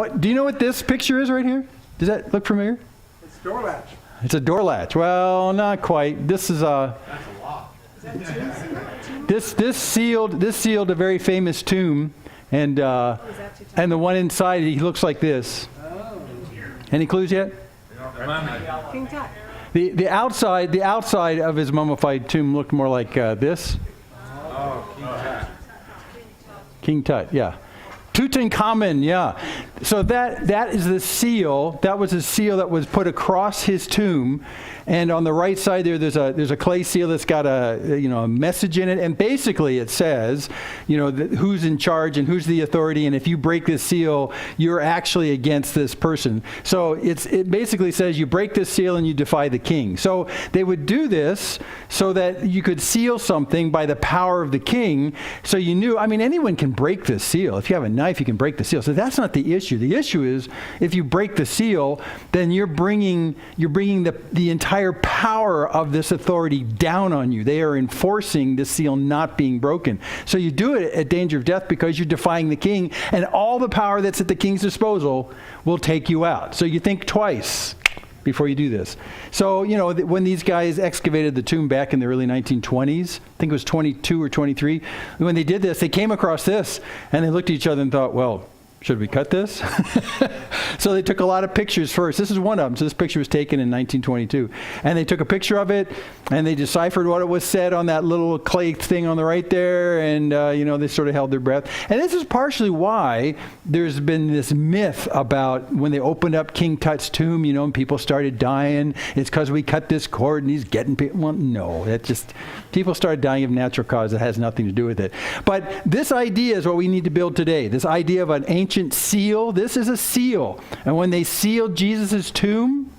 What, do you know what this picture is right here? Does that look familiar? It's a door latch. It's a door latch. Well, not quite. This is a... That's a lock. This sealed a very famous tomb, and the one inside, he looks like this. Oh. Any clues yet? King Tut. The outside of his mummified tomb looked more like this. Oh, King Tut. King Tut, yeah. Tutankhamun, yeah. So that is the seal. That was a seal that was put across his tomb, and on the right side there's a clay seal that's got a message in it, and basically it says, who's in charge and who's the authority, and if you break this seal, you're actually against this person. So it basically says you break this seal and you defy the king. So they would do this so that you could seal something by the power of the king. So you knew. I mean, anyone can break this seal. If you have a knife, you can break the seal. So that's not the issue. The issue is if you break the seal, then you're bringing the entire power of this authority down on you. They are enforcing the seal not being broken. So you do it at danger of death because you're defying the king, and all the power that's at the king's disposal will take you out. So you think twice before you do this. So, when these guys excavated the tomb back in the early 1920s, I think it was 22 or 23, when they did this, they came across this, and they looked at each other and thought, well, should we cut this? So they took a lot of pictures first. This is one of them. So this picture was taken in 1922. And they took a picture of it, and they deciphered what it was said on that little clay thing on the right there, and, they sort of held their breath. And this is partially why there's been this myth about when they opened up King Tut's tomb, and people started dying. It's because we cut this cord, and he's getting people. Well, no, people started dying of natural cause. That has nothing to do with it. But this idea is what we need to build today. This idea of an ancient seal. This is a seal. And when they sealed Jesus' tomb,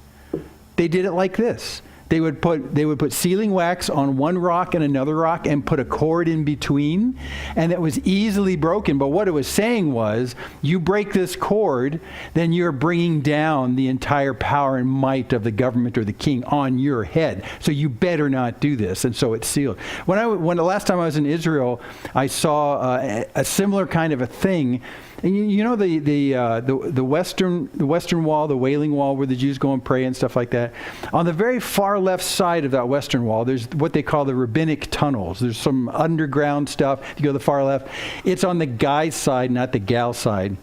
they did it like this. They would put sealing wax on one rock and another rock and put a cord in between, and it was easily broken. But what it was saying was, you break this cord, then you're bringing down the entire power and might of the government or the king on your head. So you better not do this. And so it's sealed. When the last time I was in Israel, I saw a similar kind of a thing. And the Western Wall, the Wailing Wall, where the Jews go and pray and stuff like that. On the very far left side of that Western Wall, there's what they call the rabbinic tunnels. There's some underground stuff. If you go to the far left, it's on the guy's side, not the gal side.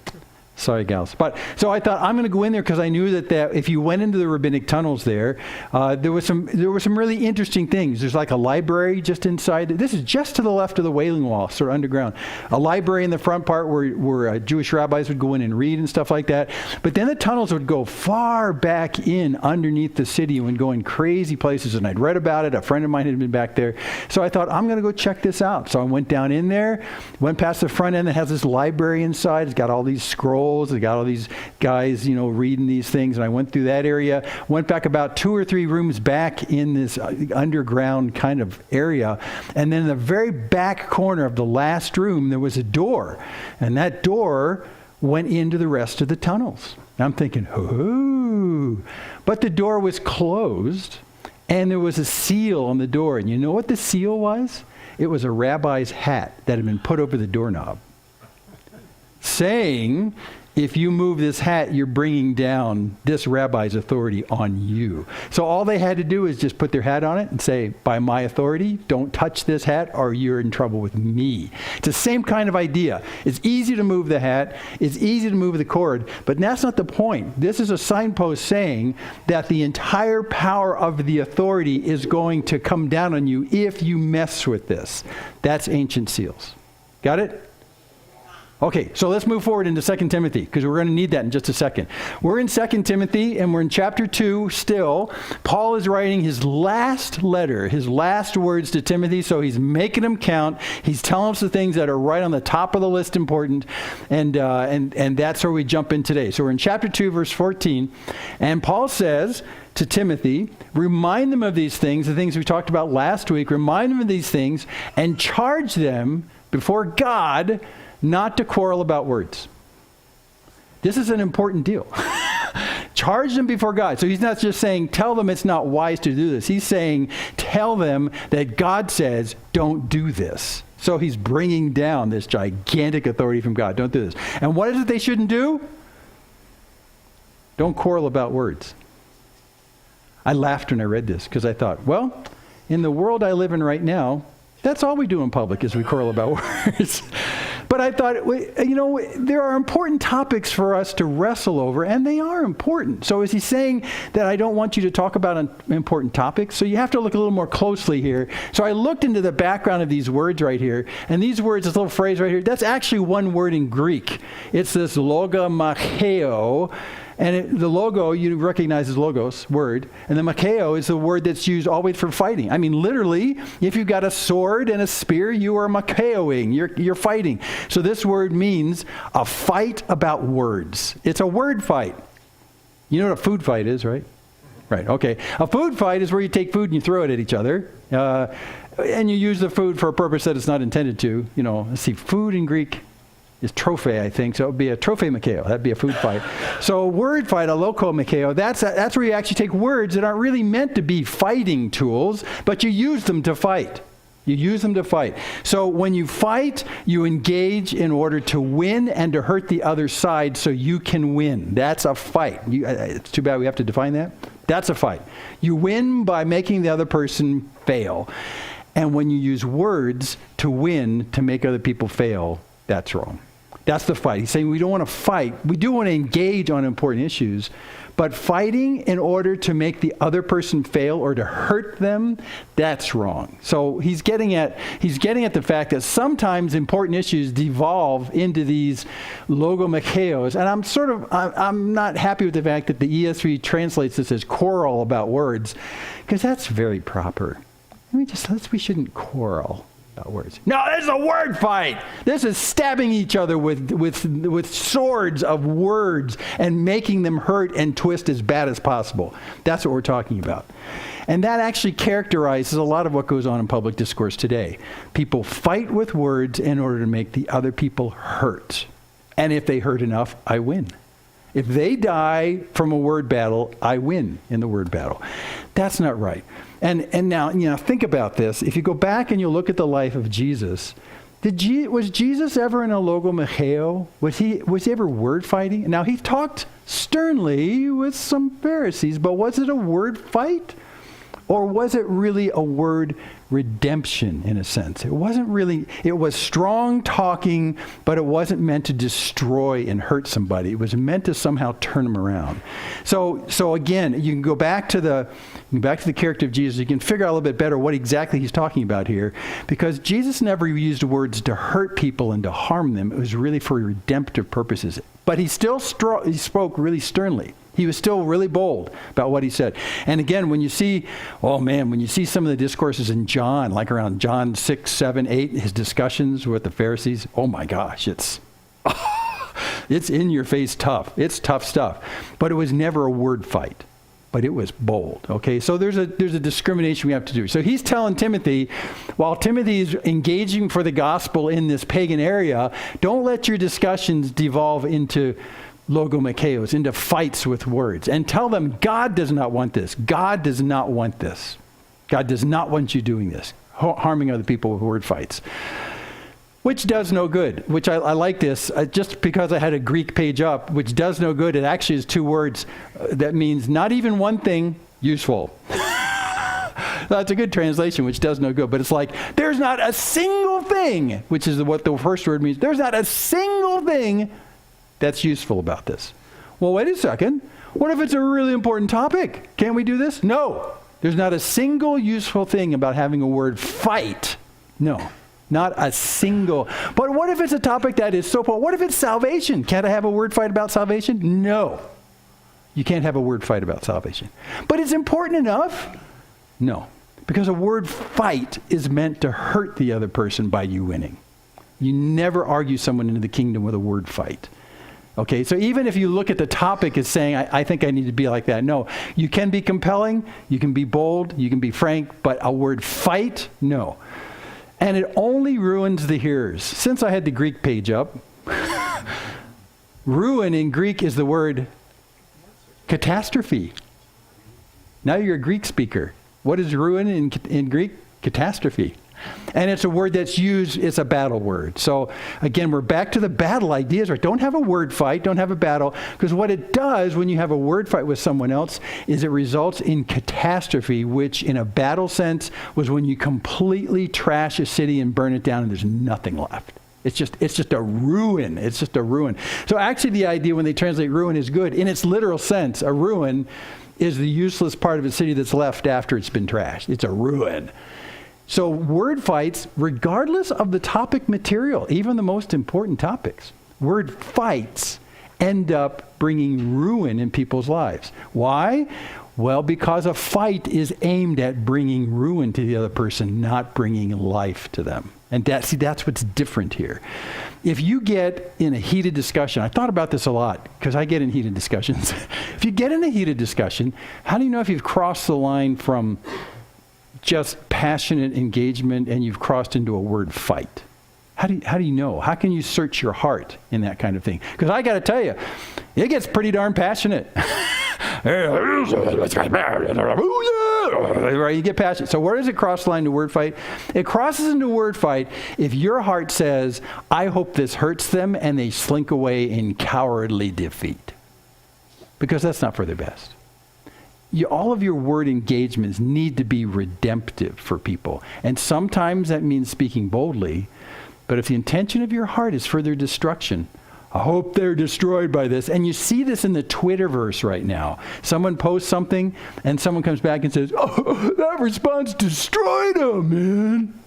Sorry, gals. So I thought, I'm going to go in there because I knew that if you went into the rabbinic tunnels there were some really interesting things. There's like a library just inside. This is just to the left of the Wailing Wall, sort of underground. A library in the front part where Jewish rabbis would go in and read and stuff like that. But then the tunnels would go far back in underneath the city and would go in crazy places. And I'd read about it. A friend of mine had been back there. So I thought, I'm going to go check this out. So I went down in there, went past the front end that has this library inside. It's got all these scrolls. They got all these guys, reading these things. And I went through that area, went back about 2 or 3 rooms back in this underground kind of area. And then in the very back corner of the last room, there was a door. And that door went into the rest of the tunnels. And I'm thinking, ooh. But the door was closed, and there was a seal on the door. And you know what the seal was? It was a rabbi's hat that had been put over the doorknob, saying, if you move this hat, you're bringing down this rabbi's authority on you. So all they had to do is just put their hat on it and say, by my authority, don't touch this hat or you're in trouble with me. It's the same kind of idea. It's easy to move the hat. It's easy to move the cord. But that's not the point. This is a signpost saying that the entire power of the authority is going to come down on you if you mess with this. That's ancient seals. Got it? Okay, so let's move forward into 2 Timothy, because we're going to need that in just a second. We're in 2 Timothy, and we're in chapter 2 still. Paul is writing his last letter, his last words to Timothy, so he's making them count. He's telling us the things that are right on the top of the list important, and that's where we jump in today. So we're in chapter 2, verse 14, and Paul says to Timothy, remind them of these things, the things we talked about last week, remind them of these things, and charge them before God not to quarrel about words. This is an important deal. Charge them before God. So he's not just saying, tell them it's not wise to do this. He's saying, tell them that God says, don't do this. So he's bringing down this gigantic authority from God. Don't do this. And what is it they shouldn't do? Don't quarrel about words. I laughed when I read this because I thought, well, in the world I live in right now, that's all we do in public is we quarrel about words. But I thought, there are important topics for us to wrestle over, and they are important. So is he saying that I don't want you to talk about important topics? So you have to look a little more closely here. So I looked into the background of these words right here, and these words, this little phrase right here, that's actually one word in Greek. It's this logomacheo. And the logo, you recognize as logos, word. And the makeo is the word that's used always for fighting. I mean, literally, if you've got a sword and a spear, you are makeoing. You're fighting. So this word means a fight about words. It's a word fight. You know what a food fight is, right? Right, okay. A food fight is where you take food and you throw it at each other. And you use the food for a purpose that it's not intended to. Let's see, food in Greek is trophe, I think. So it would be a trophe makeo. That'd be a food fight. So a word fight, a loco makeo, that's where you actually take words that aren't really meant to be fighting tools, but you use them to fight. You use them to fight. So when you fight, you engage in order to win and to hurt the other side so you can win. That's a fight. It's too bad we have to define that. That's a fight. You win by making the other person fail. And when you use words to win to make other people fail, that's wrong. That's the fight. He's saying we don't want to fight. We do want to engage on important issues, but fighting in order to make the other person fail or to hurt them, that's wrong. So he's getting at the fact that sometimes important issues devolve into these logomacheos. And I'm not happy with the fact that the ESV translates this as quarrel about words, because that's very proper. We shouldn't quarrel about words. No, this is a word fight. This is stabbing each other with swords of words and making them hurt and twist as bad as possible. That's what we're talking about. And that actually characterizes a lot of what goes on in public discourse today. People fight with words in order to make the other people hurt. And if they hurt enough, I win. If they die from a word battle, I win in the word battle. That's not right. And now, think about this. If you go back and you look at the life of Jesus, was Jesus ever in a logomacheo? Was he ever word fighting? Now, he talked sternly with some Pharisees, but was it a word fight? Or was it really a word redemption in a sense? It was strong talking, but it wasn't meant to destroy and hurt somebody. It was meant to somehow turn them around. So again, you can go back to the character of Jesus. You can figure out a little bit better what exactly he's talking about here, because Jesus never used words to hurt people and to harm them. It was really for redemptive purposes. But he still spoke really sternly. He was still really bold about what he said. And again, when you see some of the discourses in John, like around John 6, 7, 8, his discussions with the Pharisees, oh my gosh, it's in your face tough. It's tough stuff. But it was never a word fight. But it was bold, okay? So there's a discrimination we have to do. So he's telling Timothy, while Timothy is engaging for the gospel in this pagan area, don't let your discussions devolve into logomacheos, into fights with words. And tell them God does not want this. God does not want this. God does not want you doing this, harming other people with word fights. Which does no good, which I like this, just because I had a Greek page up, which does no good. It actually is two words that means not even one thing, useful. That's a good translation, which does no good. But it's like, there's not a single thing, which is what the first word means. There's not a single thing that's useful about this. Well, wait a second. What if it's a really important topic? Can't we do this? No. There's not a single useful thing about having a word fight. No. Not a single. But what if it's a topic that is so important? What if it's salvation? Can't I have a word fight about salvation? No. You can't have a word fight about salvation. But it's important enough? No. Because a word fight is meant to hurt the other person by you winning. You never argue someone into the kingdom with a word fight. Okay, so even if you look at the topic as saying, I think I need to be like that. No, you can be compelling, you can be bold, you can be frank, but a word fight, no. And it only ruins the hearers. Since I had the Greek page up, ruin in Greek is the word catastrophe. Now you're a Greek speaker. What is ruin in Greek? Catastrophe. And it's a word that's used, it's a battle word. So again, we're back to the battle ideas, right? Don't have a word fight, don't have a battle, because what it does when you have a word fight with someone else is it results in catastrophe, which in a battle sense was when you completely trash a city and burn it down and there's nothing left. It's just a ruin. It's just a ruin. So actually the idea when they translate ruin is good. In its literal sense, a ruin is the useless part of a city that's left after it's been trashed. It's a ruin. So word fights, regardless of the topic material, even the most important topics, word fights end up bringing ruin in people's lives. Why? Well, because a fight is aimed at bringing ruin to the other person, not bringing life to them. And that's what's different here. If you get in a heated discussion, I thought about this a lot because I get in heated discussions. If you get in a heated discussion, how do you know if you've crossed the line from just passionate engagement and you've crossed into a word fight? How do you know? How can you search your heart in that kind of thing? Because I got to tell you, it gets pretty darn passionate. Right, you get passionate. So where does it cross the line to word fight? It crosses into word fight if your heart says, I hope this hurts them, and they slink away in cowardly defeat. Because that's not for their best. All of your word engagements need to be redemptive for people. And sometimes that means speaking boldly. But if the intention of your heart is for their destruction, I hope they're destroyed by this. And you see this in the Twitterverse right now. Someone posts something, and someone comes back and says, oh, that response destroyed them, man.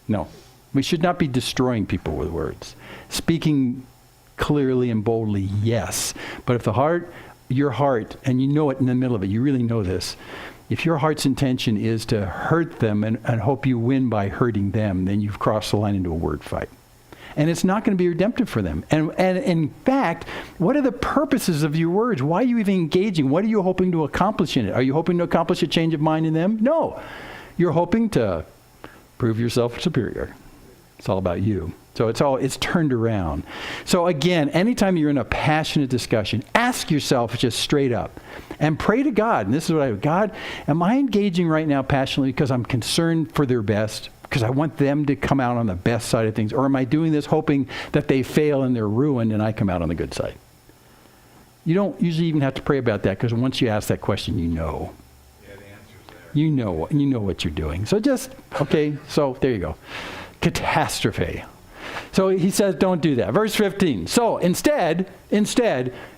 No, we should not be destroying people with words. Speaking clearly and boldly, yes. But if your heart, and you know it in the middle of it, you really know this, if your heart's intention is to hurt them and hope you win by hurting them, then you've crossed the line into a word fight. And it's not going to be redemptive for them. And in fact, what are the purposes of your words? Why are you even engaging? What are you hoping to accomplish in it? Are you hoping to accomplish a change of mind in them? No. You're hoping to prove yourself superior. It's all about you. So it's turned around. So again, anytime you're in a passionate discussion, ask yourself just straight up and pray to God. And this is what God, am I engaging right now passionately because I'm concerned for their best? Because I want them to come out on the best side of things? Or am I doing this hoping that they fail and they're ruined and I come out on the good side? You don't usually even have to pray about that because once you ask that question, you know. Yeah, the answer's there. You know what you're doing. So so there you go. Catastrophe. So he says, don't do that. Verse 15. So instead,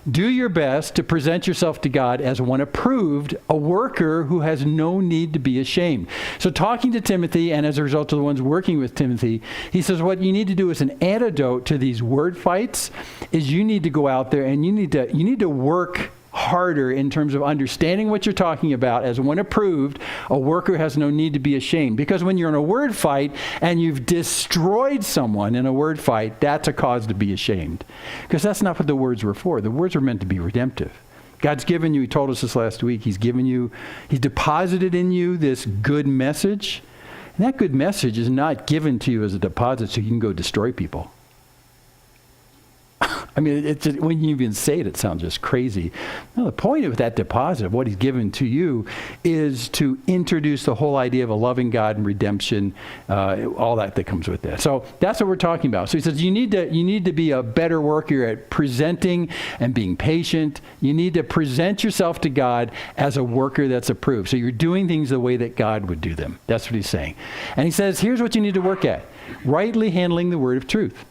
do your best to present yourself to God as one approved, a worker who has no need to be ashamed. So talking to Timothy, and as a result of the ones working with Timothy, he says what you need to do as an antidote to these word fights is you need to go out there and you need to work harder in terms of understanding what you're talking about. As one approved, a worker has no need to be ashamed. Because when you're in a word fight and you've destroyed someone in a word fight, that's a cause to be ashamed. Because that's not what the words were for. The words were meant to be redemptive. God's given you, he told us this last week, he's deposited in you this good message. And that good message is not given to you as a deposit so you can go destroy people. I mean, when you even say it, it sounds just crazy. No, the point of that deposit, of what he's given to you, is to introduce the whole idea of a loving God and redemption, all that comes with that. So that's what we're talking about. So he says you need to be a better worker at presenting and being patient. You need to present yourself to God as a worker that's approved. So you're doing things the way that God would do them. That's what he's saying. And he says, here's what you need to work at. Rightly handling the word of truth.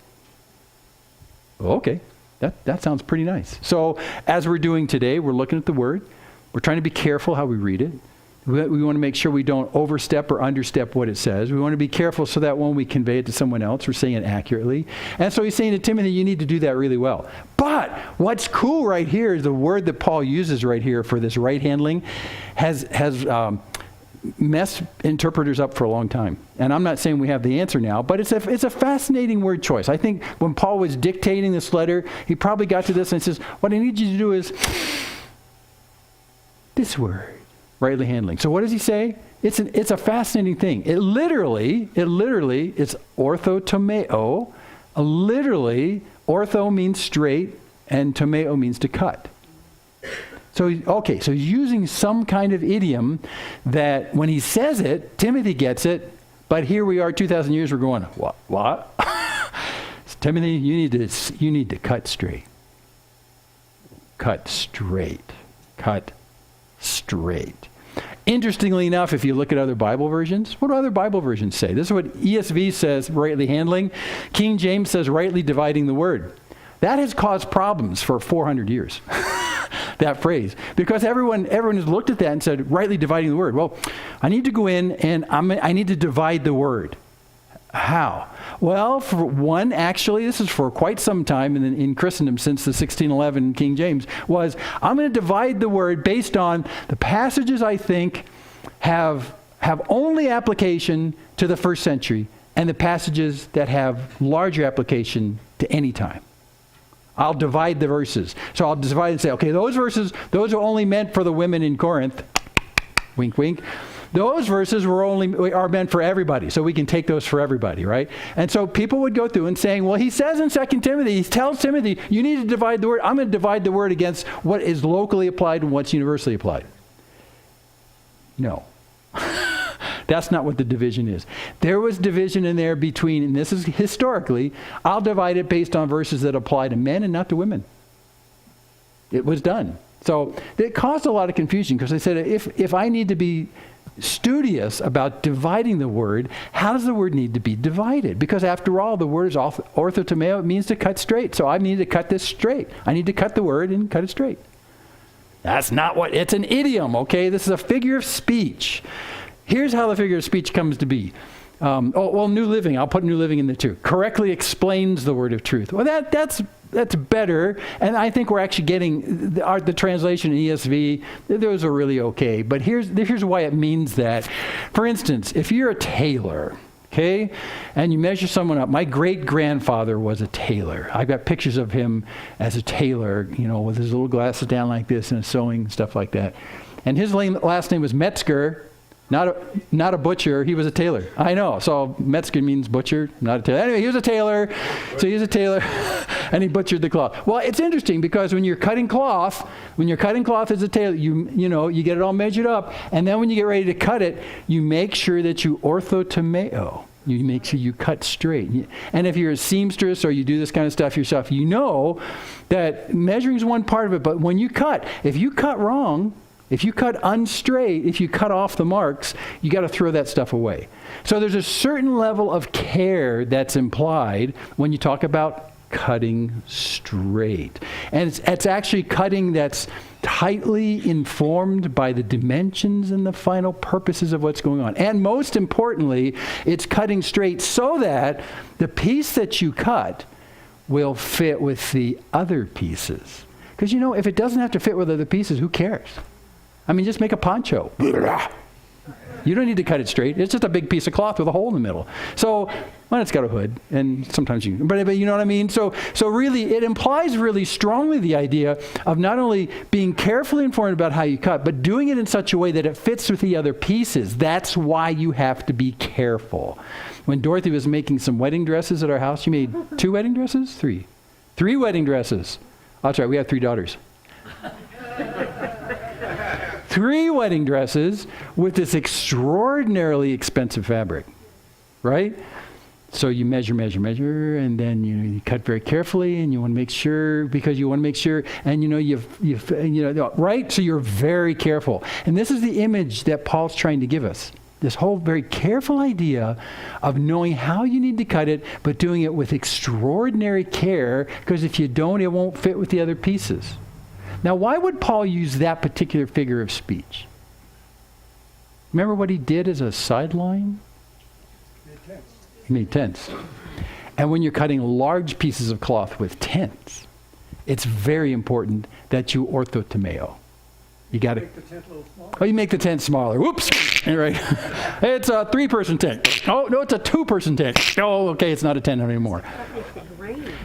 Okay, that sounds pretty nice. So as we're doing today, we're looking at the word. We're trying to be careful how we read it. We want to make sure we don't overstep or understep what it says. We want to be careful so that when we convey it to someone else, we're saying it accurately. And so he's saying to Timothy, you need to do that really well. But what's cool right here is the word that Paul uses right here for this right handling has messed interpreters up for a long time. And I'm not saying we have the answer now, but it's a fascinating word choice. I think when Paul was dictating this letter, he probably got to this and says, what I need you to do is this word, rightly handling. So what does he say? It's a fascinating thing. It literally, it's orthotomeo. Literally, ortho means straight, and tomeo means to cut. So he's using some kind of idiom that when he says it, Timothy gets it, But here we are 2,000 years, we're going, what? Timothy, you need to cut straight. Cut straight. Cut straight. Interestingly enough, if you look at other Bible versions, what do other Bible versions say? This is what ESV says, rightly handling. King James says, rightly dividing the word. That has caused problems for 400 years, that phrase. Because everyone has looked at that and said, rightly dividing the word. Well, I need to go in and I need to divide the word. How? Well, for one, actually, this is for quite some time in Christendom since the 1611 King James, was I'm going to divide the word based on the passages I think have only application to the first century and the passages that have larger application to any time. I'll divide the verses. So I'll divide and say, okay, those verses, those are only meant for the women in Corinth. Wink, wink. Those verses are meant for everybody, so we can take those for everybody, right? And so people would go through and saying, well, he says in 2 Timothy, he tells Timothy, you need to divide the word. I'm going to divide the word against what is locally applied and what's universally applied. No. That's not what the division is. There was division in there between, and this is historically, I'll divide it based on verses that apply to men and not to women. It was done. So it caused a lot of confusion because they said, if I need to be studious about dividing the word, how does the word need to be divided? Because after all, the word is orthotomeo. It means to cut straight. So I need to cut this straight. I need to cut the word and cut it straight. That's not what, it's an idiom, okay? This is a figure of speech. Here's how the figure of speech comes to be. New Living, I'll put New Living in there too. Correctly explains the word of truth. Well, that's better, and I think we're actually getting the translation in ESV. Those are really okay, but here's why it means that. For instance, if you're a tailor, okay, and you measure someone up. My great-grandfather was a tailor. I've got pictures of him as a tailor, with his little glasses down like this and sewing, stuff like that. And his last name was Metzger. Not a butcher. He was a tailor. I know. So Metzger means butcher, not a tailor. Anyway, he was a tailor. So he's a tailor, and he butchered the cloth. Well, it's interesting because when you're cutting cloth as a tailor, you get it all measured up, and then when you get ready to cut it, you make sure that you orthotomeo. You make sure you cut straight. And if you're a seamstress or you do this kind of stuff yourself, you know that measuring is one part of it. But when you cut, if you cut wrong, if you cut unstraight, if you cut off the marks, you got to throw that stuff away. So there's a certain level of care that's implied when you talk about cutting straight. And it's actually cutting that's tightly informed by the dimensions and the final purposes of what's going on. And most importantly, it's cutting straight so that the piece that you cut will fit with the other pieces. Because if it doesn't have to fit with other pieces, who cares? I mean, just make a poncho. You don't need to cut it straight. It's just a big piece of cloth with a hole in the middle. So, it's got a hood, and sometimes but you know what I mean? So really, it implies really strongly the idea of not only being carefully informed about how you cut, but doing it in such a way that it fits with the other pieces. That's why you have to be careful. When Dorothy was making some wedding dresses at our house, she made 2 wedding dresses? 3 wedding dresses. That's right, we have 3 daughters. 3 wedding dresses with this extraordinarily expensive fabric, right? So you measure, and then you cut very carefully, and you want to make sure, and right? So you're very careful. And this is the image that Paul's trying to give us. This whole very careful idea of knowing how you need to cut it, but doing it with extraordinary care, because if you don't, it won't fit with the other pieces. Now, why would Paul use that particular figure of speech? Remember what he did as a sideline? He made tents. And when you're cutting large pieces of cloth with tents, it's very important that you orthotomeo. You got to make the tent a little smaller. Oh, you make the tent smaller. Whoops! Right. It's a 3-person tent. Oh no, it's a 2-person tent. Oh, okay, it's not a tent anymore.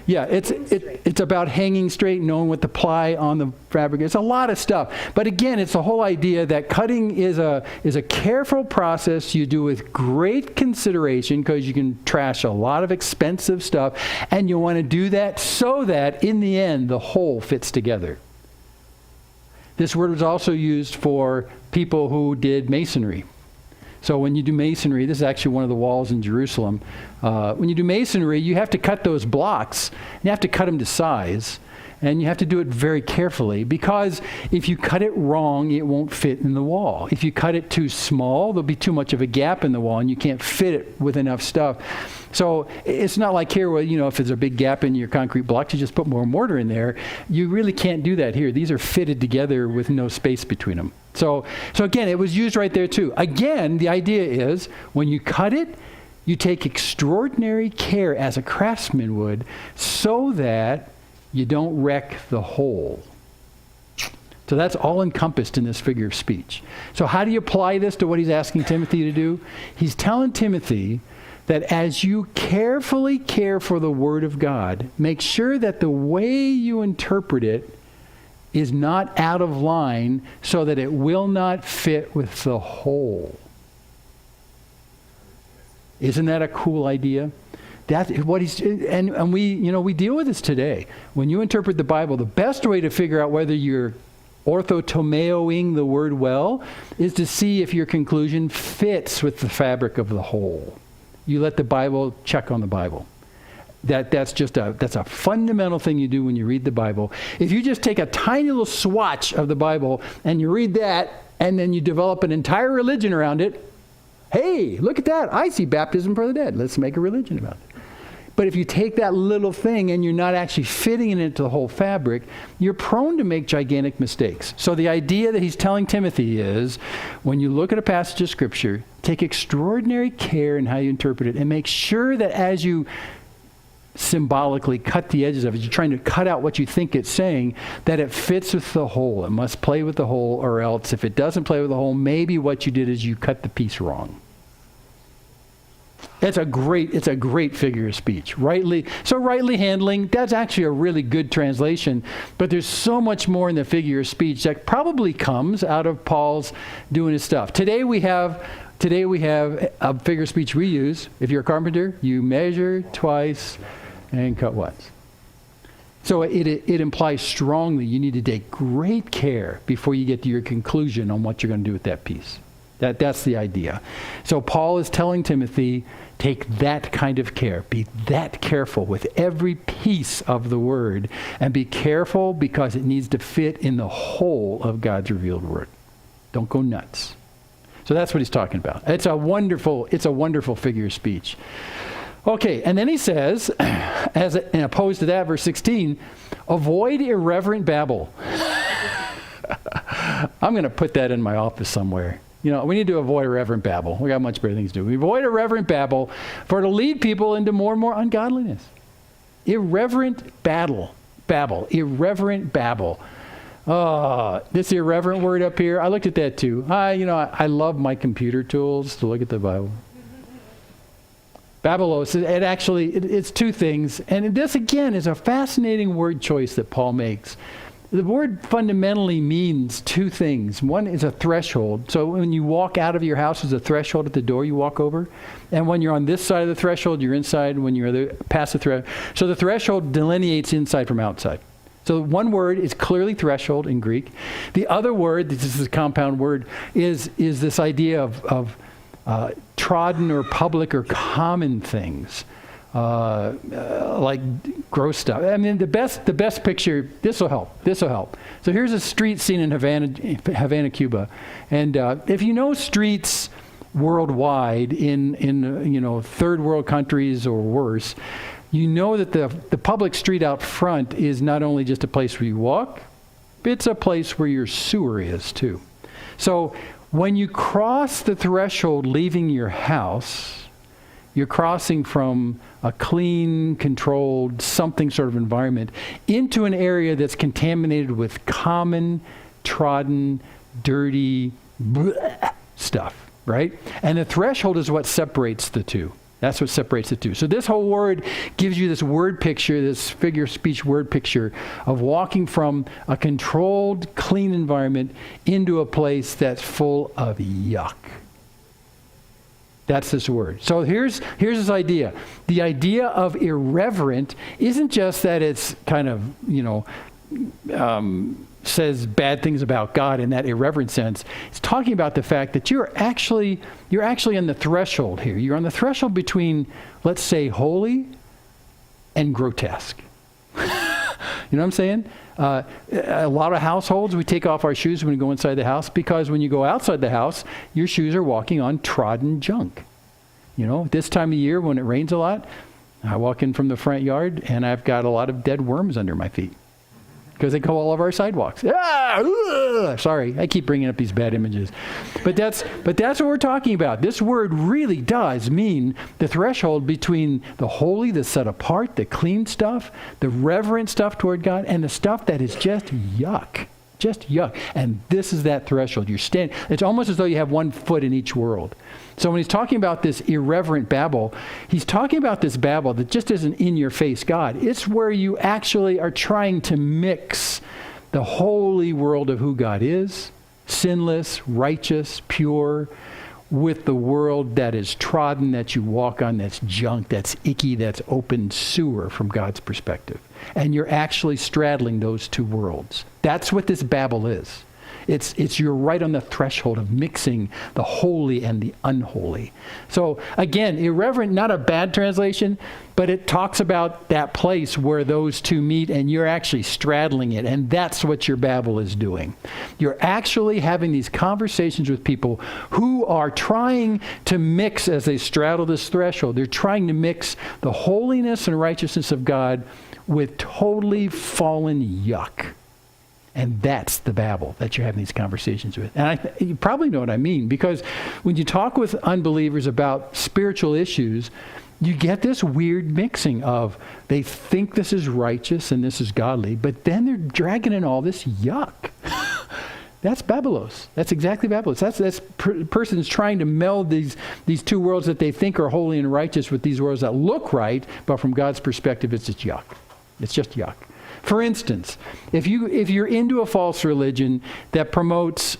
Yeah, it's about hanging straight, knowing what to ply on the fabric. It's a lot of stuff. But again, it's the whole idea that cutting is a careful process you do with great consideration, because you can trash a lot of expensive stuff, and you want to do that so that in the end the whole fits together. This word was also used for people who did masonry. So when you do masonry, this is actually one of the walls in Jerusalem. When you do masonry, you have to cut those blocks. You have to cut them to size. And you have to do it very carefully, because if you cut it wrong, it won't fit in the wall. If you cut it too small, there'll be too much of a gap in the wall, and you can't fit it with enough stuff. So it's not like here where, if there's a big gap in your concrete blocks, you just put more mortar in there. You really can't do that here. These are fitted together with no space between them. So again, it was used right there too. Again, the idea is when you cut it, you take extraordinary care as a craftsman would, so that you don't wreck the whole. So that's all encompassed in this figure of speech. So how do you apply this to what he's asking Timothy to do? He's telling Timothy that as you carefully care for the Word of God, make sure that the way you interpret it is not out of line, so that it will not fit with the whole. Isn't that a cool idea? That's what he's, and we deal with this today. When you interpret the Bible, the best way to figure out whether you're orthotomeoing the word well is to see if your conclusion fits with the fabric of the whole. You let the Bible check on the Bible. That's a fundamental thing you do when you read the Bible. If you just take a tiny little swatch of the Bible and you read that, and then you develop an entire religion around it, hey, look at that. I see baptism for the dead. Let's make a religion about it. But if you take that little thing and you're not actually fitting it into the whole fabric, you're prone to make gigantic mistakes. So the idea that he's telling Timothy is, when you look at a passage of Scripture, take extraordinary care in how you interpret it, and make sure that as you symbolically cut the edges of it, you're trying to cut out what you think it's saying, that it fits with the whole. It must play with the whole, or else if it doesn't play with the whole, maybe what you did is you cut the piece wrong. It's a great figure of speech. Rightly handling, that's actually a really good translation, but there's so much more in the figure of speech that probably comes out of Paul's doing his stuff. Today we have a figure of speech we use. If you're a carpenter, you measure twice and cut once. So it implies strongly you need to take great care before you get to your conclusion on what you're going to do with that piece. That's the idea. So Paul is telling Timothy, take that kind of care. Be that careful with every piece of the word, and be careful because it needs to fit in the whole of God's revealed word. Don't go nuts. So that's what he's talking about. It's a wonderful figure of speech. Okay, and then he says, as opposed to that, verse 16, avoid irreverent babble. I'm going to put that in my office somewhere. We need to avoid irreverent babble. We got much better things to do. We avoid irreverent babble, for it'll lead people into more and more ungodliness. Irreverent babble. Irreverent babble. Oh, this irreverent word up here, I looked at that too. I love my computer tools to look at the Bible. Babelos, it's two things. And this, again, is a fascinating word choice that Paul makes. The word fundamentally means two things. One is a threshold. So when you walk out of your house, there's a threshold at the door you walk over. And when you're on this side of the threshold, you're inside. When you're past the threshold. So the threshold delineates inside from outside. So one word is clearly threshold in Greek. The other word, this is a compound word, is this idea of trodden or public or common things. Like gross stuff. I mean, the best picture, this will help. So here's a street scene in Havana, Cuba. And if you know streets worldwide in third world countries or worse, you know that the public street out front is not only just a place where you walk, it's a place where your sewer is too. So when you cross the threshold leaving your house, you're crossing from a clean, controlled, something sort of environment into an area that's contaminated with common, trodden, dirty stuff, right? And the threshold is what separates the two. That's what separates the two. So this whole word gives you this word picture, this figure of speech word picture of walking from a controlled, clean environment into a place that's full of yuck. That's this word. So here's this idea. The idea of irreverent isn't just that it's kind of, says bad things about God in that irreverent sense. It's talking about the fact that you're actually on the threshold here. You're on the threshold between, let's say, holy and grotesque. You know what I'm saying? A lot of households, we take off our shoes when we go inside the house because when you go outside the house, your shoes are walking on trodden junk. You know, this time of year when it rains a lot, I walk in from the front yard and I've got a lot of dead worms under my feet because they go all over our sidewalks. Sorry, I keep bringing up these bad images. But that's what we're talking about. This word really does mean the threshold between the holy, the set apart, the clean stuff, the reverent stuff toward God, and the stuff that is just yuck. Just yuck. And this is that threshold. It's almost as though you have one foot in each world. So when he's talking about this irreverent babble, he's talking about this babble that just isn't in your face God. It's where you actually are trying to mix the holy world of who God is, sinless, righteous, pure, with the world that is trodden, that you walk on, that's junk, that's icky, that's open sewer from God's perspective. And you're actually straddling those two worlds. That's what this babble is. It's you're right on the threshold of mixing the holy and the unholy. So again, irreverent, not a bad translation, but it talks about that place where those two meet and you're actually straddling it. And that's what your babble is doing. You're actually having these conversations with people who are trying to mix as they straddle this threshold. They're trying to mix the holiness and righteousness of God with totally fallen yuck. And that's the babble that you're having these conversations with. And you probably know what I mean, because when you talk with unbelievers about spiritual issues, you get this weird mixing of they think this is righteous and this is godly, but then they're dragging in all this yuck. That's Babelos. That's exactly Babelos. That's person's trying to meld these two worlds that they think are holy and righteous with these worlds that look right, but from God's perspective, it's just yuck. It's just yuck. For instance, if you're into a false religion that promotes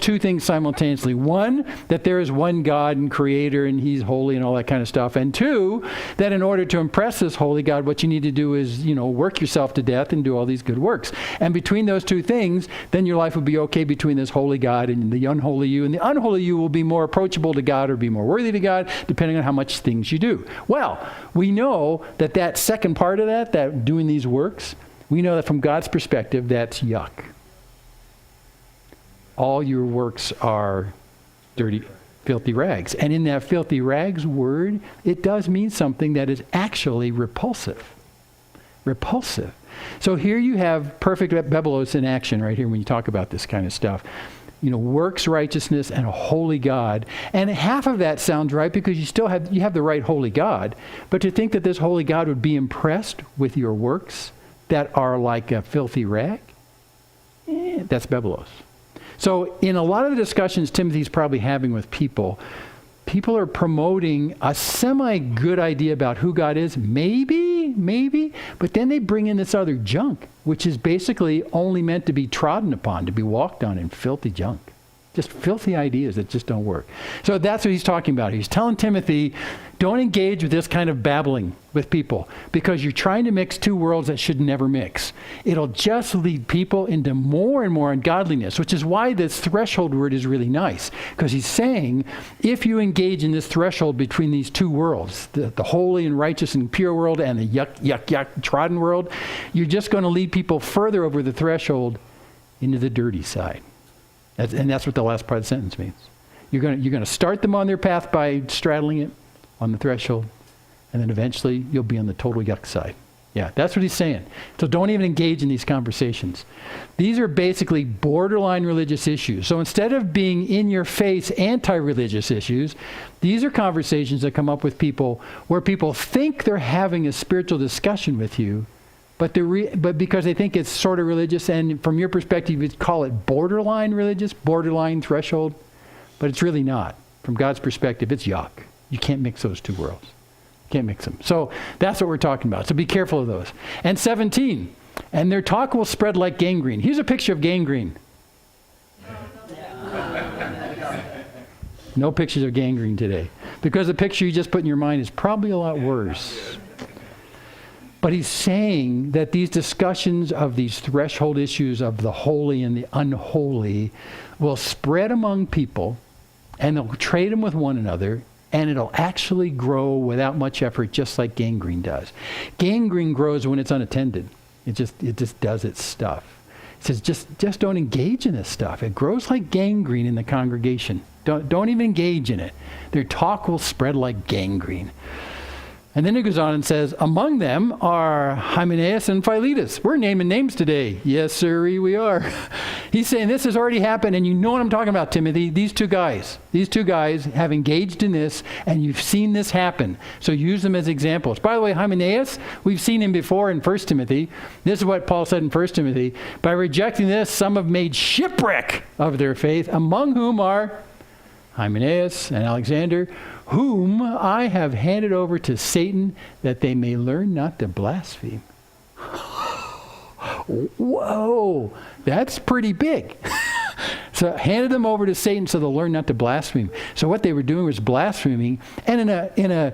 two things simultaneously. One, that there is one God and creator and he's holy and all that kind of stuff. And two, that in order to impress this holy God, what you need to do is, work yourself to death and do all these good works. And between those two things, then your life will be okay between this holy God and the unholy you. And the unholy you will be more approachable to God or be more worthy to God, depending on how much things you do. Well, we know that second part of that doing these works, we know that from God's perspective, that's yuck. All your works are dirty, filthy rags. And in that filthy rags word, it does mean something that is actually repulsive. Repulsive. So here you have perfect Babelos in action right here when you talk about this kind of stuff. Works righteousness and a holy God. And half of that sounds right because you have the right holy God. But to think that this holy God would be impressed with your works that are like a filthy rag, that's Babelos. So in a lot of the discussions Timothy's probably having with people are promoting a semi-good idea about who God is, maybe, but then they bring in this other junk, which is basically only meant to be trodden upon, to be walked on in filthy junk. Just filthy ideas that just don't work. So that's what he's talking about. He's telling Timothy, don't engage with this kind of babbling with people because you're trying to mix two worlds that should never mix. It'll just lead people into more and more ungodliness, which is why this threshold word is really nice. Because he's saying, if you engage in this threshold between these two worlds, the holy and righteous and pure world and the yuck, trodden world, you're just going to lead people further over the threshold into the dirty side. And that's what the last part of the sentence means. You're going to start them on their path by straddling it on the threshold, and then eventually you'll be on the total yuck side. Yeah, that's what he's saying. So don't even engage in these conversations. These are basically borderline religious issues. So instead of being in your face anti-religious issues, these are conversations that come up with people where people think they're having a spiritual discussion with you, but because they think it's sort of religious, and from your perspective, you'd call it borderline religious, borderline threshold, but it's really not. From God's perspective, it's yuck. You can't mix those two worlds. You can't mix them. So that's what we're talking about. So be careful of those. And 17, and their talk will spread like gangrene. Here's a picture of gangrene. No pictures of gangrene today, because the picture you just put in your mind is probably a lot worse. But he's saying that these discussions of these threshold issues of the holy and the unholy will spread among people, and they'll trade them with one another, and it'll actually grow without much effort, just like gangrene does. Gangrene grows when it's unattended. It just does its stuff. It says, just don't engage in this stuff. It grows like gangrene in the congregation. Don't even engage in it. Their talk will spread like gangrene. And then it goes on and says, among them are Hymenaeus and Philetus. We're naming names today. Yes, sir, we are. He's saying this has already happened, and you know what I'm talking about, Timothy. These two guys have engaged in this, and you've seen this happen. So use them as examples. By the way, Hymenaeus, we've seen him before in 1 Timothy. This is what Paul said in 1 Timothy. By rejecting this, some have made shipwreck of their faith, among whom are Hymenaeus and Alexander, whom I have handed over to Satan that they may learn not to blaspheme. Whoa, that's pretty big. So handed them over to Satan so they'll learn not to blaspheme. So what they were doing was blaspheming, and in a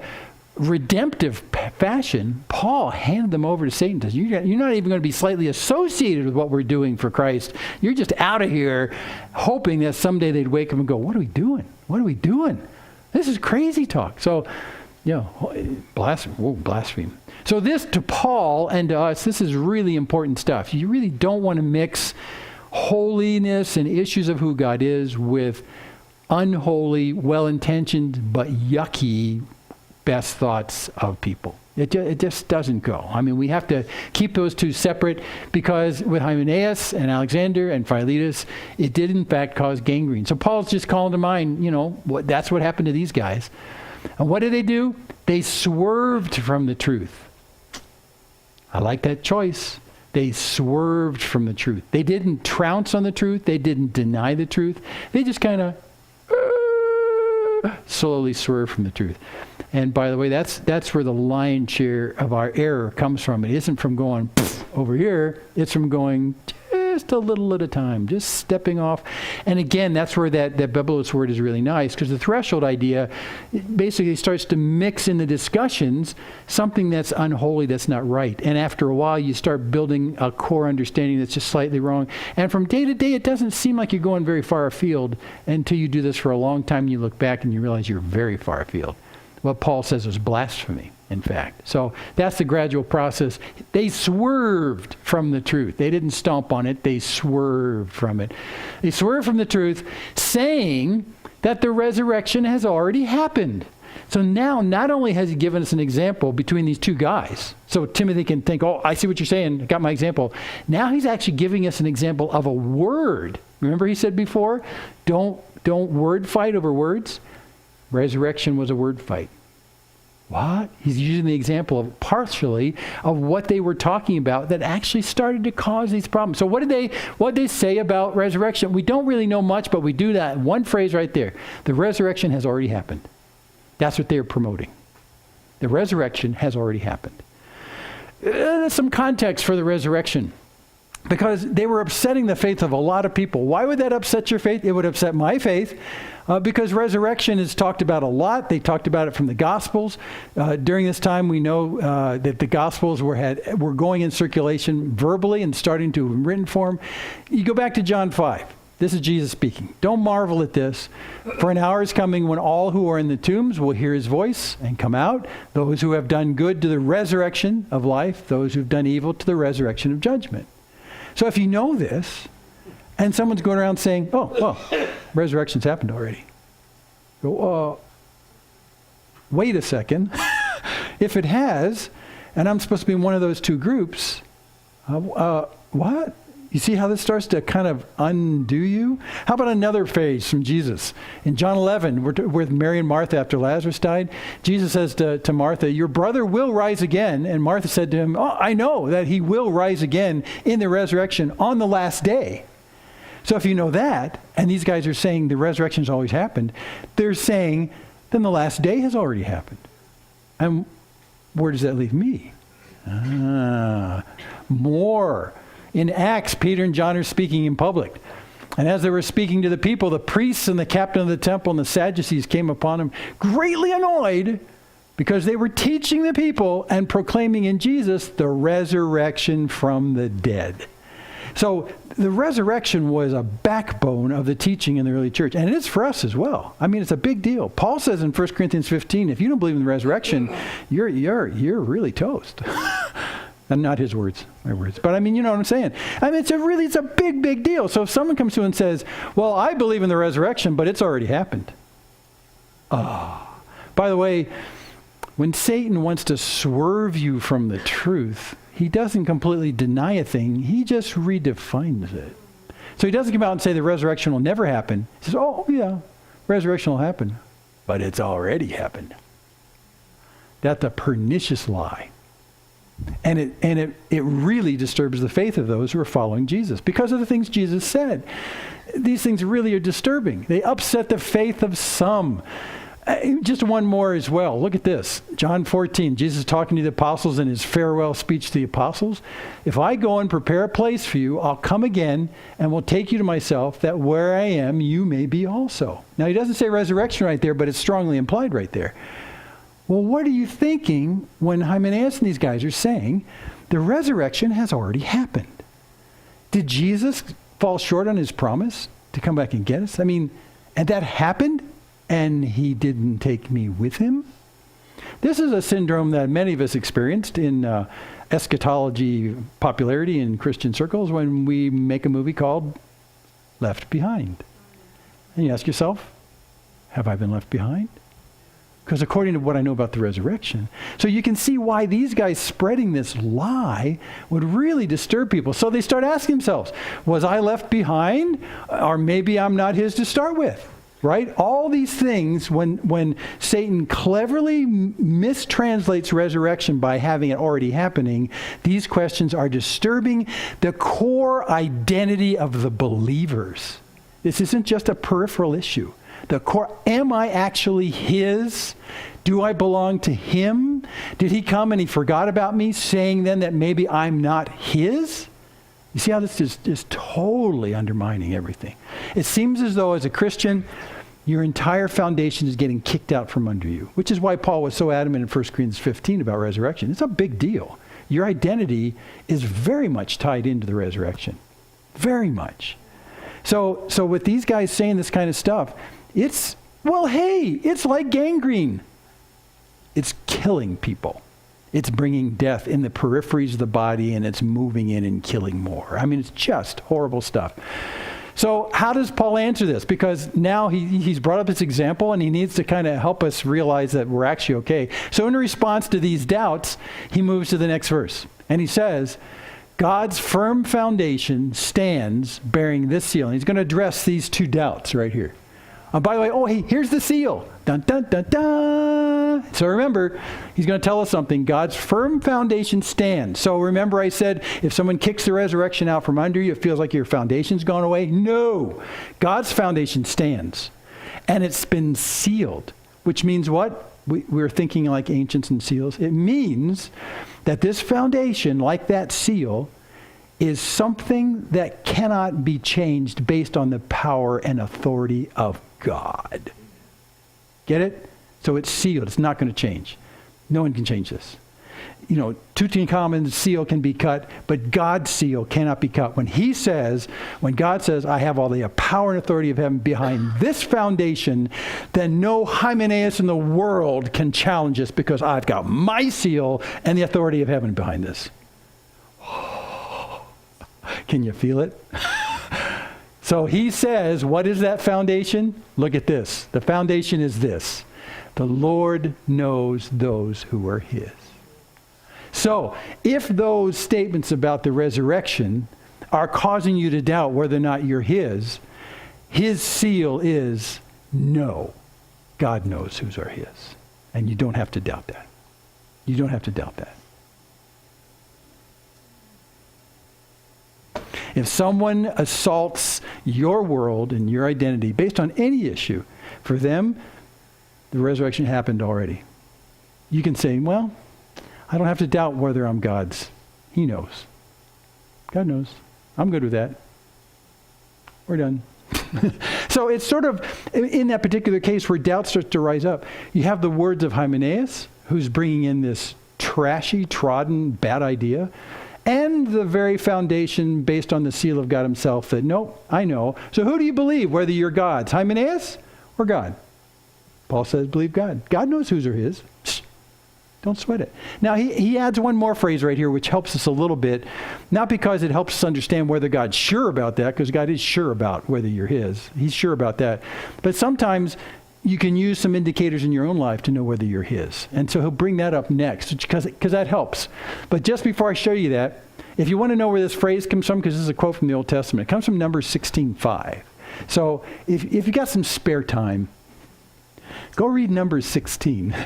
redemptive fashion, Paul handed them over to Satan. Says, you're not even going to be slightly associated with what we're doing for Christ. You're just out of here hoping that someday they'd wake up and go, what are we doing? What are we doing? This is crazy talk. So, blaspheme. So this, to Paul and to us, this is really important stuff. You really don't want to mix holiness and issues of who God is with unholy, well-intentioned, but yucky best thoughts of people. It just doesn't go. I mean, we have to keep those two separate, because with Hymenaeus and Alexander and Philetus, it did in fact cause gangrene. So Paul's just calling to mind, that's what happened to these guys. And what did they do? They swerved from the truth. I like that choice. They swerved from the truth. They didn't trounce on the truth. They didn't deny the truth. They just kind of slowly swerved from the truth. And by the way, that's where the lion's share of our error comes from. It isn't from going over here. It's from going just a little at a time, just stepping off. And again, that's where that biblos word is really nice, because the threshold idea basically starts to mix in the discussions something that's unholy, that's not right. And after a while, you start building a core understanding that's just slightly wrong. And from day to day, it doesn't seem like you're going very far afield until you do this for a long time. You look back and you realize you're very far afield. What Paul says was blasphemy, in fact. So that's the gradual process. They swerved from the truth. They didn't stomp on it. They swerved from it. They swerved from the truth, saying that the resurrection has already happened. So now, not only has he given us an example between these two guys, so Timothy can think, oh, I see what you're saying, I got my example. Now he's actually giving us an example of a word. Remember he said before, don't word fight over words? Resurrection was a word fight. What? He's using the example of partially of what they were talking about that actually started to cause these problems. So what did they say about resurrection? We don't really know much, but we do that one phrase right there. The resurrection has already happened. That's what they're promoting. The resurrection has already happened. There's some context for the resurrection, because they were upsetting the faith of a lot of people. Why would that upset your faith? It would upset my faith. Because resurrection is talked about a lot. They talked about it from the Gospels. During this time, we know that the Gospels were going in circulation verbally and starting to in written form. You go back to John 5. This is Jesus speaking. Don't marvel at this, for an hour is coming when all who are in the tombs will hear his voice and come out. Those who have done good to the resurrection of life, those who've done evil to the resurrection of judgment. So if you know this, and someone's going around saying, oh, well, resurrection's happened already. Go, wait a second. If it has, and I'm supposed to be in one of those two groups, what? You see how this starts to kind of undo you? How about another phrase from Jesus? In John 11, with Mary and Martha after Lazarus died, Jesus says to Martha, your brother will rise again. And Martha said to him, oh, I know that he will rise again in the resurrection on the last day. So if you know that, and these guys are saying the resurrection has always happened, they're saying, then the last day has already happened. And where does that leave me? More. In Acts, Peter and John are speaking in public. And as they were speaking to the people, the priests and the captain of the temple and the Sadducees came upon them, greatly annoyed because they were teaching the people and proclaiming in Jesus the resurrection from the dead. So the resurrection was a backbone of the teaching in the early church, and it is for us as well. I mean, it's a big deal. Paul says in 1 Corinthians 15, if you don't believe in the resurrection, you're really toast. And not his words, my words. But I mean, you know what I'm saying. I mean, it's a big, big deal. So if someone comes to you and says, well, I believe in the resurrection, but it's already happened. By the way, when Satan wants to swerve you from the truth, he doesn't completely deny a thing. He just redefines it. So he doesn't come out and say the resurrection will never happen. He says, oh, yeah, resurrection will happen. But it's already happened. That's a pernicious lie. And it really disturbs the faith of those who are following Jesus because of the things Jesus said. These things really are disturbing. They upset the faith of some. Just one more as well. Look at this. John 14, Jesus is talking to the apostles in his farewell speech to the apostles. If I go and prepare a place for you, I'll come again and will take you to myself, that where I am, you may be also. Now, he doesn't say resurrection right there, but it's strongly implied right there. Well, what are you thinking when Hymenaeus and these guys are saying the resurrection has already happened? Did Jesus fall short on his promise to come back and get us? I mean, and that happened, and he didn't take me with him? This is a syndrome that many of us experienced in eschatology popularity in Christian circles when we make a movie called Left Behind. And you ask yourself, have I been left behind? Because according to what I know about the resurrection. So you can see why these guys spreading this lie would really disturb people. So they start asking themselves, was I left behind? Or maybe I'm not his to start with, right? All these things, when Satan cleverly mistranslates resurrection by having it already happening, these questions are disturbing the core identity of the believers. This isn't just a peripheral issue. The core, am I actually his? Do I belong to him? Did he come and he forgot about me, saying then that maybe I'm not his? You see how this is just totally undermining everything. It seems as though as a Christian, your entire foundation is getting kicked out from under you, which is why Paul was so adamant in 1 Corinthians 15 about resurrection. It's a big deal. Your identity is very much tied into the resurrection. Very much. So with these guys saying this kind of stuff, it's like gangrene. It's killing people. It's bringing death in the peripheries of the body, and it's moving in and killing more. I mean, it's just horrible stuff. So how does Paul answer this? Because now he's brought up this example, and he needs to kind of help us realize that we're actually okay. So in response to these doubts, he moves to the next verse. And he says, God's firm foundation stands bearing this seal. And he's going to address these two doubts right here. By the way, here's the seal. Dun, dun, dun, dun. So remember, he's going to tell us something. God's firm foundation stands. So remember I said, if someone kicks the resurrection out from under you, it feels like your foundation's gone away. No. God's foundation stands. And it's been sealed. Which means what? We're thinking like ancients and seals. It means that this foundation, like that seal, is something that cannot be changed based on the power and authority of God. Get it? So it's sealed. It's not going to change. No one can change this. You know, Tutankhamun's seal can be cut, but God's seal cannot be cut. When God says, I have all the power and authority of heaven behind this foundation, then no Hymenaeus in the world can challenge us because I've got my seal and the authority of heaven behind this. Can you feel it? So he says, what is that foundation? Look at this. The foundation is this. The Lord knows those who are his. So if those statements about the resurrection are causing you to doubt whether or not you're his seal is no. God knows whose are his. And you don't have to doubt that. You don't have to doubt that. If someone assaults your world and your identity based on any issue, for them, the resurrection happened already. You can say, well, I don't have to doubt whether I'm God's. He knows. God knows. I'm good with that. We're done. So it's sort of, in that particular case where doubt starts to rise up, you have the words of Hymenaeus, who's bringing in this trashy, trodden, bad idea, and the very foundation based on the seal of God himself that, nope, I know. So who do you believe, whether you're God's, Hymenaeus or God? Paul says, believe God. God knows whose are his. Shh, don't sweat it. Now, he adds one more phrase right here, which helps us a little bit, not because it helps us understand whether God's sure about that, because God is sure about whether you're his. He's sure about that. But sometimes you can use some indicators in your own life to know whether you're his. And so he'll bring that up next, because that helps. But just before I show you that, if you want to know where this phrase comes from, because this is a quote from the Old Testament, it comes from Numbers 16:5. So if you got some spare time, go read Numbers 16.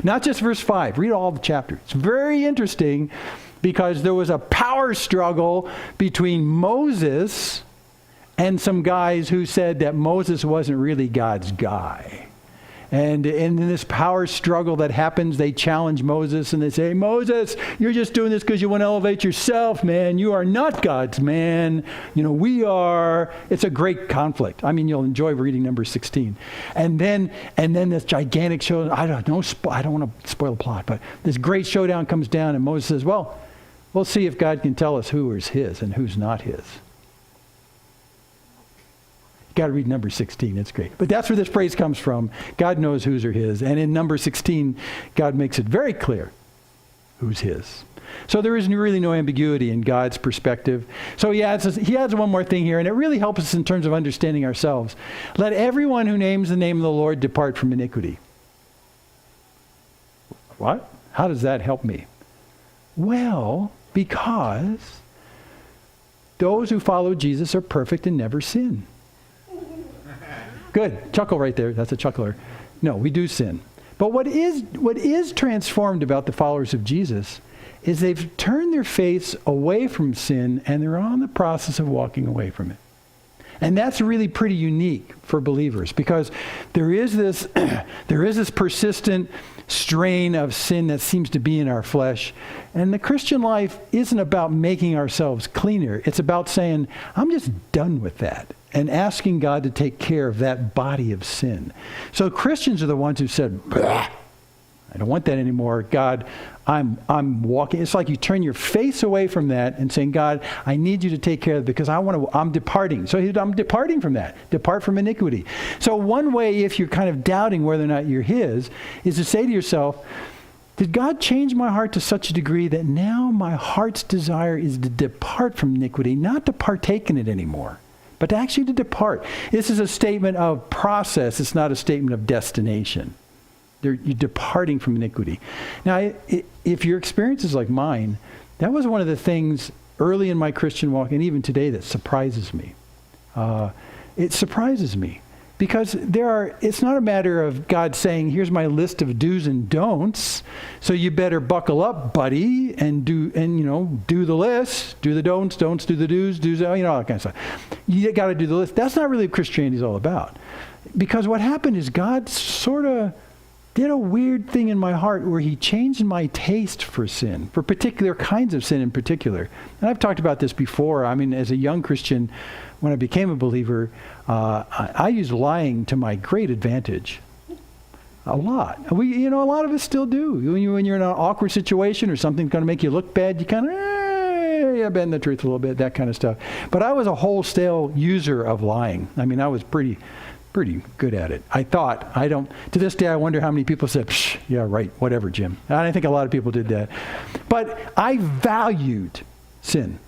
Not just verse 5. Read all the chapter. It's very interesting because there was a power struggle between Moses and some guys who said that Moses wasn't really God's guy. And in this power struggle that happens, they challenge Moses and they say, Moses, you're just doing this because you want to elevate yourself, man. You are not God's man. We are. It's a great conflict. I mean, you'll enjoy reading Numbers 16. And then this gigantic show. I don't want to spoil the plot, but this great showdown comes down and Moses says, well, we'll see if God can tell us who is his and who's not his. Got to read number 16. It's great. But that's where this phrase comes from. God knows whose are his. And in number 16, God makes it very clear who's his. So there is really no ambiguity in God's perspective. So he adds one more thing here, and it really helps us in terms of understanding ourselves. Let everyone who names the name of the Lord depart from iniquity. What? How does that help me? Well, because those who follow Jesus are perfect and never sin. Good. Chuckle right there. That's a chuckler. No, we do sin. But what is transformed about the followers of Jesus is they've turned their face away from sin and they're on the process of walking away from it. And that's really pretty unique for believers because there is this persistent strain of sin that seems to be in our flesh. And the Christian life isn't about making ourselves cleaner. It's about saying, I'm just done with that. And asking God to take care of that body of sin. So Christians are the ones who said, I don't want that anymore. God, I'm walking. It's like you turn your face away from that and saying, God, I need you to take care of it because I'm departing. So I'm departing from that. Depart from iniquity. So one way, if you're kind of doubting whether or not you're his, is to say to yourself, did God change my heart to such a degree that now my heart's desire is to depart from iniquity, not to partake in it anymore? But actually to depart. This is a statement of process. It's not a statement of destination. You're departing from iniquity. Now, if your experience is like mine, that was one of the things early in my Christian walk, and even today, that surprises me. It surprises me. Because it's not a matter of God saying, here's my list of do's and don'ts, so you better buckle up, buddy, and do the list, do the don'ts do the do's, all that kind of stuff. You got to do the list. That's not really what Christianity is all about. Because what happened is God sort of did a weird thing in my heart where he changed my taste for sin, for particular kinds of sin in particular. And I've talked about this before. I mean, as a young Christian, when I became a believer, I used lying to my great advantage. A lot. A lot of us still do. When you're in an awkward situation or something's going to make you look bad, you kind of bend the truth a little bit, that kind of stuff. But I was a wholesale user of lying. I mean, I was pretty good at it. To this day, I wonder how many people said, yeah, right, whatever, Jim. I think a lot of people did that. But I valued sin.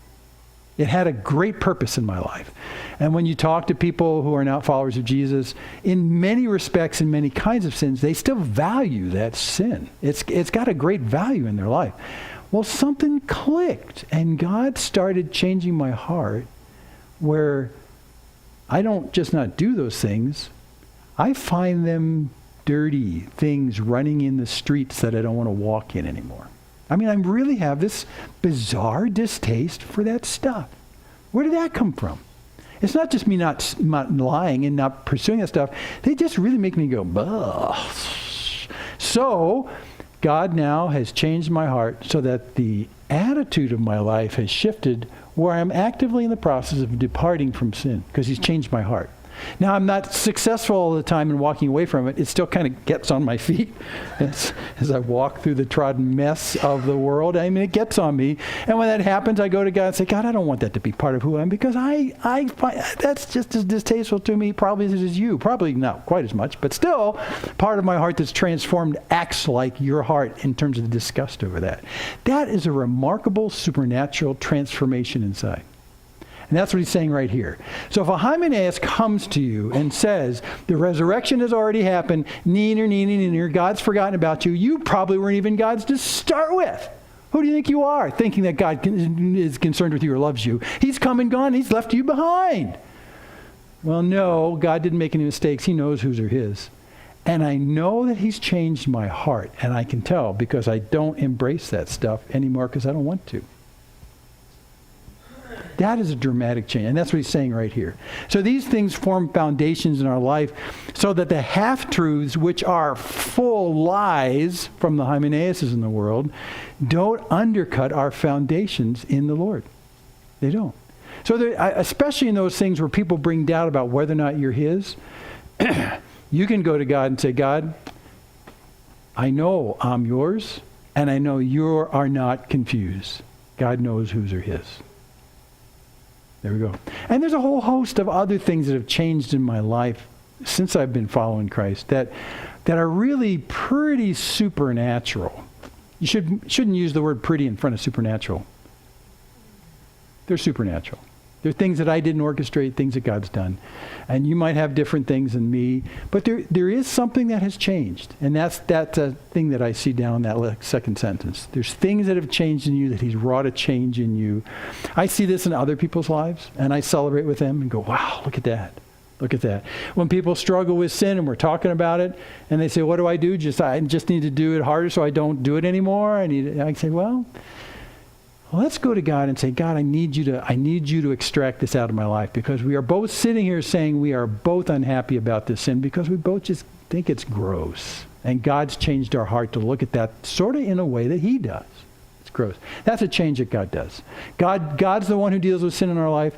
It had a great purpose in my life. And when you talk to people who are not followers of Jesus, in many respects, in many kinds of sins, they still value that sin. It's got a great value in their life. Well, something clicked, and God started changing my heart where I don't just not do those things. I find them dirty things running in the streets that I don't want to walk in anymore. I mean, I really have this bizarre distaste for that stuff. Where did that come from? It's not just me not lying and not pursuing that stuff. They just really make me go, bah. So God now has changed my heart so that the attitude of my life has shifted where I'm actively in the process of departing from sin because he's changed my heart. Now, I'm not successful all the time in walking away from it. It still kind of gets on my feet as I walk through the trodden mess of the world. I mean, it gets on me. And when that happens, I go to God and say, God, I don't want that to be part of who I am, because I find that's just as distasteful to me probably as it is you. Probably not quite as much, but still, part of my heart that's transformed acts like your heart in terms of the disgust over that. That is a remarkable supernatural transformation inside. And that's what he's saying right here. So if a Hymenaeus comes to you and says, the resurrection has already happened, neener, God's forgotten about you, you probably weren't even God's to start with. Who do you think you are, thinking that God is concerned with you or loves you? He's come and gone. He's left you behind. Well, no, God didn't make any mistakes. He knows whose are his. And I know that he's changed my heart. And I can tell because I don't embrace that stuff anymore because I don't want to. That is a dramatic change. And that's what he's saying right here. So these things form foundations in our life so that the half-truths, which are full lies from the Hymenaeuses in the world, don't undercut our foundations in the Lord. They don't. So especially in those things where people bring doubt about whether or not you're his, you can go to God and say, God, I know I'm yours, and I know you are not confused. God knows whose are his. There we go. And there's a whole host of other things that have changed in my life since I've been following Christ that are really pretty supernatural. You shouldn't use the word pretty in front of supernatural. They're supernatural. They're things that I didn't orchestrate, things that God's done. And you might have different things than me, but there is something that has changed. And that's a thing that I see down in that second sentence. There's things that have changed in you, that he's wrought a change in you. I see this in other people's lives, and I celebrate with them and go, wow, look at that. Look at that. When people struggle with sin and we're talking about it, and they say, what do? I just need to do it harder so I don't do it anymore. I say, well, let's go to God and say, God, I need you to extract this out of my life, because we are both sitting here saying we are both unhappy about this sin because we both just think it's gross. And God's changed our heart to look at that sort of in a way that he does. It's gross. That's a change that God does. God's the one who deals with sin in our life.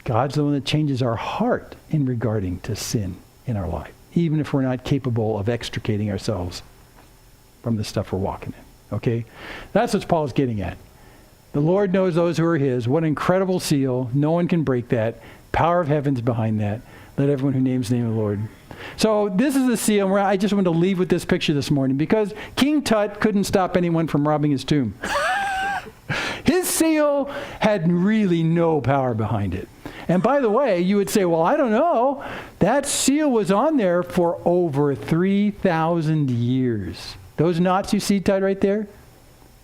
God's the one that changes our heart in regarding to sin in our life, even if we're not capable of extricating ourselves from the stuff we're walking in. Okay? That's what Paul's getting at. The Lord knows those who are his. What an incredible seal. No one can break that. Power of heaven's behind that. Let everyone who names the name of the Lord. So this is the seal where I just wanted to leave with this picture this morning, because King Tut couldn't stop anyone from robbing his tomb. His seal had really no power behind it. And by the way, you would say, well, I don't know. That seal was on there for over 3,000 years. Those knots you see tied right there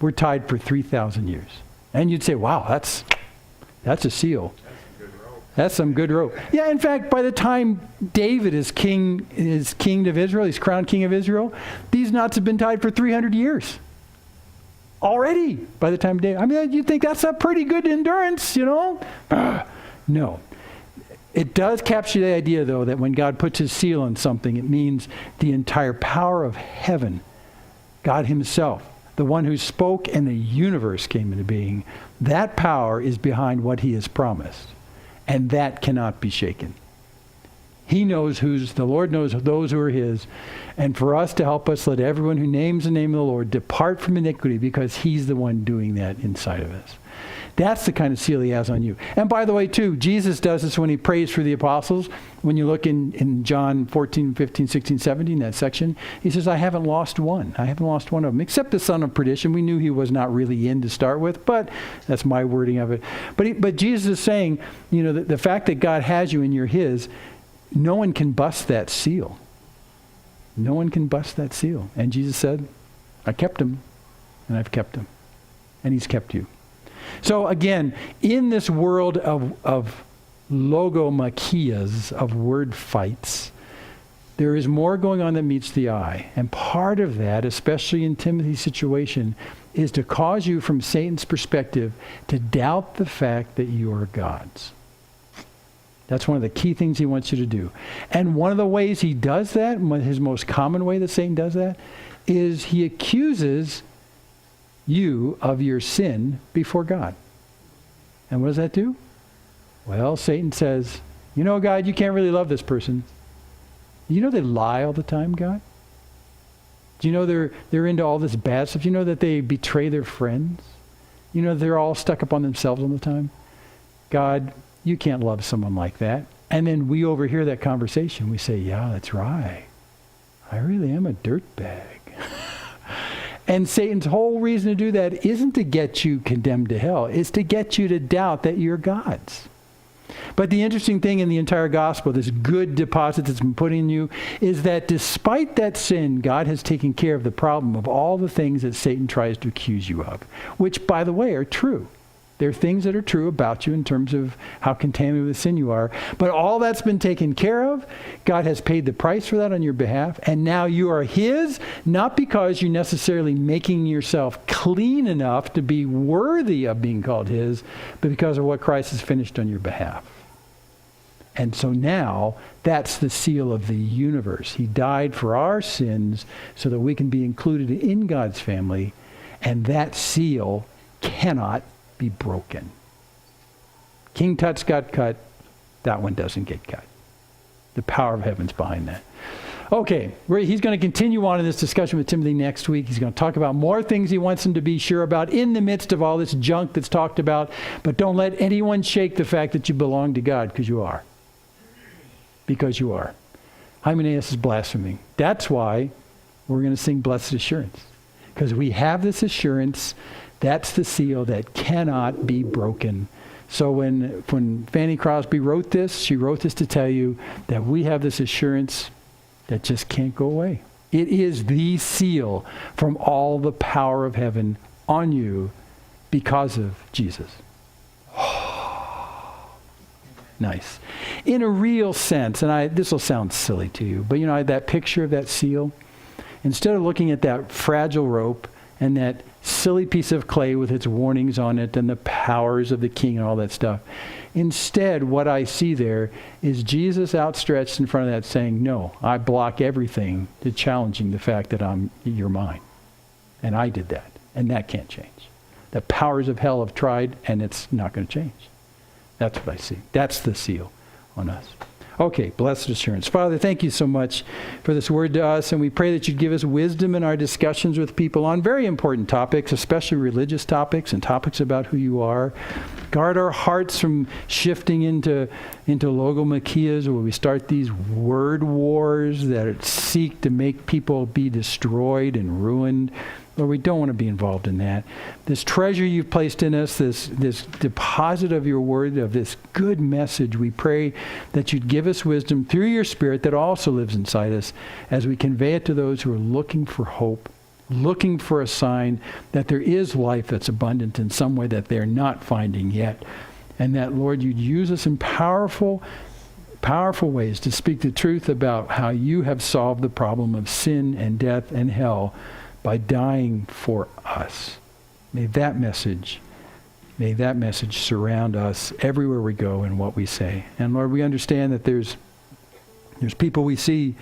were tied for 3,000 years. And you'd say, wow, that's a seal. That's some good rope. Yeah, in fact, by the time David is king of Israel, he's crowned king of Israel, these knots have been tied for 300 years. Already, by the time David. I mean, you'd think that's a pretty good endurance, you know? No. It does capture the idea, though, that when God puts his seal on something, it means the entire power of heaven, God himself, the one who spoke and the universe came into being, that power is behind what he has promised. And that cannot be shaken. He knows the Lord knows those who are his. And for us to help us, let everyone who names the name of the Lord depart from iniquity, because he's the one doing that inside of us. That's the kind of seal he has on you. And by the way, too, Jesus does this when he prays for the apostles. When you look in John 14, 15, 16, 17, that section, he says, I haven't lost one. I haven't lost one of them, except the son of perdition. We knew he was not really in to start with, but that's my wording of it. But Jesus is saying, you know, the fact that God has you and you're his, no one can bust that seal. No one can bust that seal. And Jesus said, I kept him, and I've kept him. And he's kept you. So again, in this world of logomachias, of word fights, there is more going on than meets the eye. And part of that, especially in Timothy's situation, is to cause you, from Satan's perspective, to doubt the fact that you are God's. That's one of the key things he wants you to do. And one of the ways he does that, his most common way that Satan does that, is he accuses you of your sin before God. And what does that do? Well, Satan says, You know, God, you can't really love this person. You know they lie all the time, God? Do you know they're into all this bad stuff? You know that they betray their friends? You know they're all stuck up on themselves all the time? God, you can't love someone like that. And then we overhear that conversation. We say, yeah, that's right. I really am a dirtbag. And Satan's whole reason to do that isn't to get you condemned to hell. It's to get you to doubt that you're God's. But the interesting thing in the entire gospel, this good deposit that's been put in you, is that despite that sin, God has taken care of the problem of all the things that Satan tries to accuse you of, which, by the way, are true. There are things that are true about you in terms of how contaminated with sin you are. But all that's been taken care of. God has paid the price for that on your behalf. And now you are his, not because you're necessarily making yourself clean enough to be worthy of being called his, but because of what Christ has finished on your behalf. And so now, that's the seal of the universe. He died for our sins so that we can be included in God's family. And that seal cannot be broken. King Tut's got cut. That one doesn't get cut. The power of heaven's behind that. Okay, he's going to continue on in this discussion with Timothy next week. He's going to talk about more things he wants him to be sure about in the midst of all this junk that's talked about. But don't let anyone shake the fact that you belong to God, because you are. Because you are. Hymenaeus is blaspheming. That's why we're going to sing Blessed Assurance. Because we have this assurance. That's the seal that cannot be broken. So when Fanny Crosby wrote this, she wrote this to tell you that we have this assurance that just can't go away. It is the seal from all the power of heaven on you because of Jesus. Nice. In a real sense, and this will sound silly to you, but you know, that picture of that seal, instead of looking at that fragile rope and that silly piece of clay with its warnings on it and the powers of the king and all that stuff. Instead, what I see there is Jesus outstretched in front of that saying, no, I block everything to challenging the fact that you're mine. And I did that. And that can't change. The powers of hell have tried, and it's not going to change. That's what I see. That's the seal on us. Okay, blessed assurance. Father, thank you so much for this word to us, and we pray that you'd give us wisdom in our discussions with people on very important topics, especially religious topics and topics about who you are. Guard our hearts from shifting into logomachias, where we start these word wars that seek to make people be destroyed and ruined. Lord, we don't want to be involved in that. This treasure you've placed in us, this deposit of your word, of this good message, we pray that you'd give us wisdom through your Spirit that also lives inside us as we convey it to those who are looking for hope, looking for a sign that there is life that's abundant in some way that they're not finding yet. And that, Lord, you'd use us in powerful ways to speak the truth about how you have solved the problem of sin and death and hell by dying for us. May that message surround us everywhere we go and what we say. And Lord, we understand that there's people we see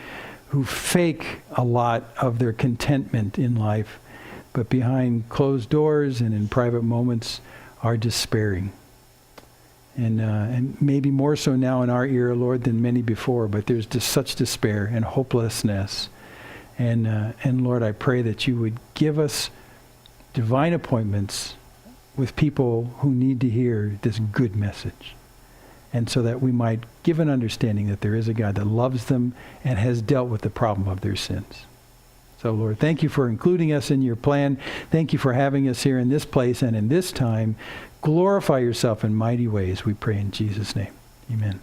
who fake a lot of their contentment in life, but behind closed doors and in private moments are despairing. And maybe more so now in our era, Lord, than many before, but there's just such despair and hopelessness. And Lord, I pray that you would give us divine appointments with people who need to hear this good message. And so that we might give an understanding that there is a God that loves them and has dealt with the problem of their sins. So Lord, thank you for including us in your plan. Thank you for having us here in this place and in this time. Glorify yourself in mighty ways, we pray in Jesus' name. Amen.